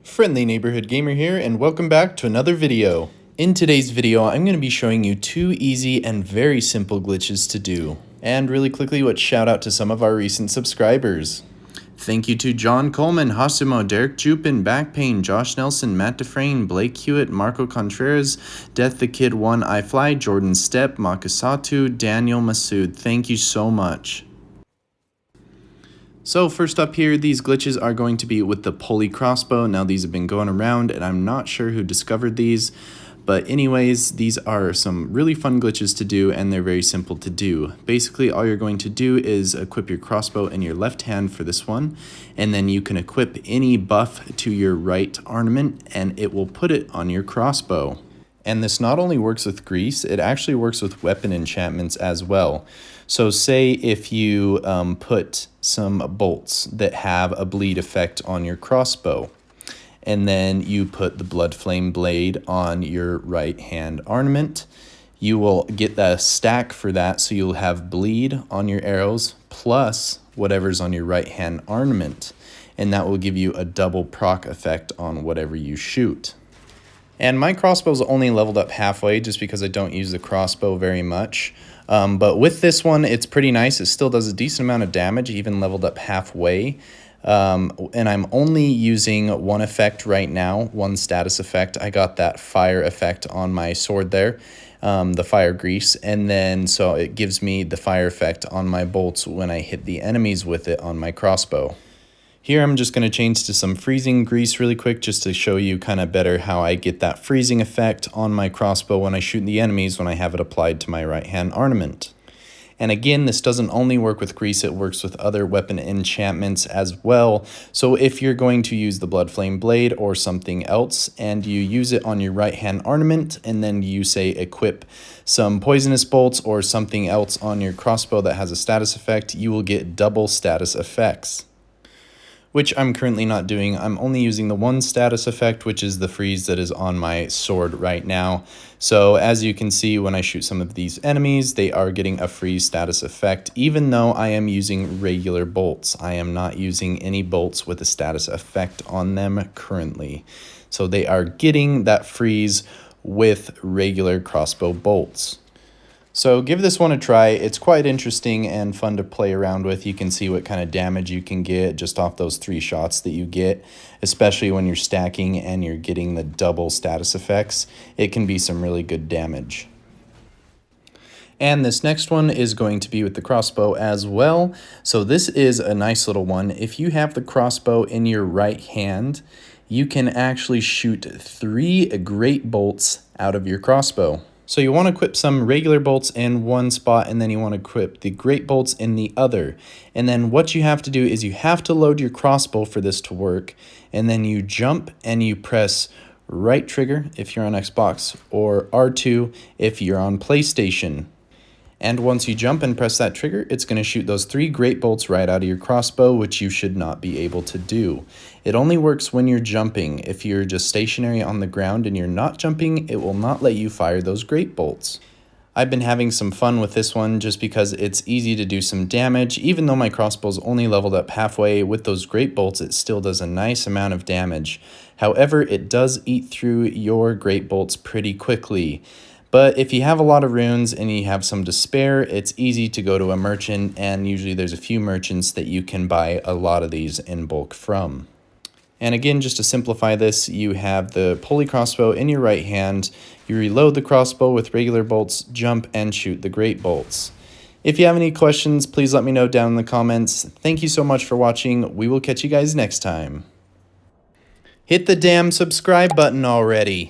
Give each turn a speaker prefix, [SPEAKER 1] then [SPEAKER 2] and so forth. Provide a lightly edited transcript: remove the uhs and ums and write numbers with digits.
[SPEAKER 1] Friendly Neighborhood Gamer here, and welcome back to another video. In today's video, I'm going to be showing you two easy and very simple glitches to do. And really quickly, let's shout out to some of our recent subscribers. Thank you to John Coleman, Hasimo, Derek Jupin, Backpain, Josh Nelson, Matt Dufresne, Blake Hewitt, Marco Contreras, Death the Kid 1, I Fly, Jordan Stepp, Makasatu, Daniel Masood. Thank you so much. So first up here, these glitches are going to be with the pulley crossbow. Now these have been going around and I'm not sure who discovered these, but anyways, these are some really fun glitches to do and they're very simple to do. Basically, all you're going to do is equip your crossbow in your left hand for this one, and then you can equip any buff to your right armament and it will put it on your crossbow. And this not only works with grease, it actually works with weapon enchantments as well. So say if you put some bolts that have a bleed effect on your crossbow, and then you put the blood flame blade on your right hand ornament, you will get the stack for that, so you'll have bleed on your arrows plus whatever's on your right hand ornament, and that will give you a double proc effect on whatever you shoot. And my crossbow's only leveled up halfway just because I don't use the crossbow very much. But with this one, it's pretty nice. It still does a decent amount of damage, even leveled up halfway. And I'm only using one effect right now, one status effect. I got that fire effect on my sword there, the fire grease. And then so it gives me the fire effect on my bolts when I hit the enemies with it on my crossbow. Here I'm just going to change to some freezing grease really quick just to show you kind of better how I get that freezing effect on my crossbow when I shoot the enemies when I have it applied to my right hand ornament. And again, this doesn't only work with grease, it works with other weapon enchantments as well. So if you're going to use the blood flame blade or something else and you use it on your right hand ornament and then you say equip some poisonous bolts or something else on your crossbow that has a status effect, you will get double status effects, which I'm currently not doing. I'm only using the one status effect, which is the freeze that is on my sword right now. So as you can see, when I shoot some of these enemies, they are getting a freeze status effect, even though I am using regular bolts. I am not using any bolts with a status effect on them currently. So they are getting that freeze with regular crossbow bolts. So give this one a try. It's quite interesting and fun to play around with. You can see what kind of damage you can get just off those 3 shots that you get, especially when you're stacking and you're getting the double status effects. It can be some really good damage. And this next one is going to be with the crossbow as well. So this is a nice little one. If you have the crossbow in your right hand, you can actually shoot 3 great bolts out of your crossbow. So you want to equip some regular bolts in one spot, and then you want to equip the great bolts in the other. And then what you have to do is you have to load your crossbow for this to work, and then you jump and you press right trigger if you're on Xbox or R2 if you're on PlayStation. And once you jump and press that trigger, it's going to shoot those 3 great bolts right out of your crossbow, which you should not be able to do. It only works when you're jumping. If you're just stationary on the ground and you're not jumping, it will not let you fire those great bolts. I've been having some fun with this one just because it's easy to do some damage. Even though my crossbow's only leveled up halfway, with those great bolts, it still does a nice amount of damage. However, it does eat through your great bolts pretty quickly. But if you have a lot of runes and you have some to spare, it's easy to go to a merchant, and usually there's a few merchants that you can buy a lot of these in bulk from. And again, just to simplify this, you have the pulley crossbow in your right hand, you reload the crossbow with regular bolts, jump and shoot the great bolts. If you have any questions, please let me know down in the comments. Thank you so much for watching. We will catch you guys next time. Hit the damn subscribe button already.